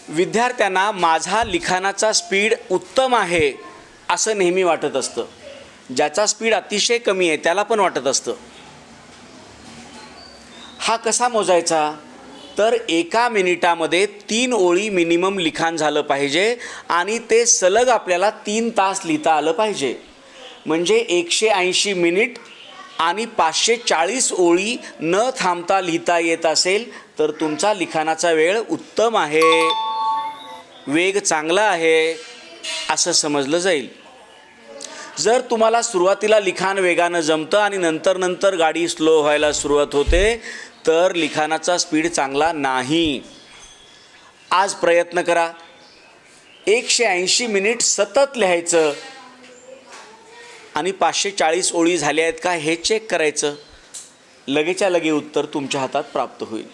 विद्यार्थ्यांना माझा लिखाणाचा स्पीड उत्तम आहे असं नेहमी वाटत असतं. ज्याचा स्पीड अतिशय कमी आहे त्याला पण वाटत असतं. हा कसा मोजायचा? तर एका मिनिटामध्ये 3 ओळी मिनिमम लिखाण झालं पाहिजे आणि ते सलग आपल्याला 3 तास लिहिता आलं पाहिजे. म्हणजे 180 मिनिट आणि 540 ओळी न थांबता लिहिता येत असेल तर तुमचा लिखाणाचा वेळ उत्तम आहे, वेग चांगला आहे असं समजलं जाईल. जर तुम्हाला सुरुवातीला लिखाण वेगानं जमतं आणि नंतर गाडी स्लो व्हायला सुरुवात होते तर लिखाणाचा स्पीड चांगला नाही. आज प्रयत्न करा. 180 मिनिट सतत लिहायचं आणि 540 ओळी झाल्या आहेत का हे चेक करायचं. लगेच्या लगे उत्तर तुमच्या हातात प्राप्त होईल.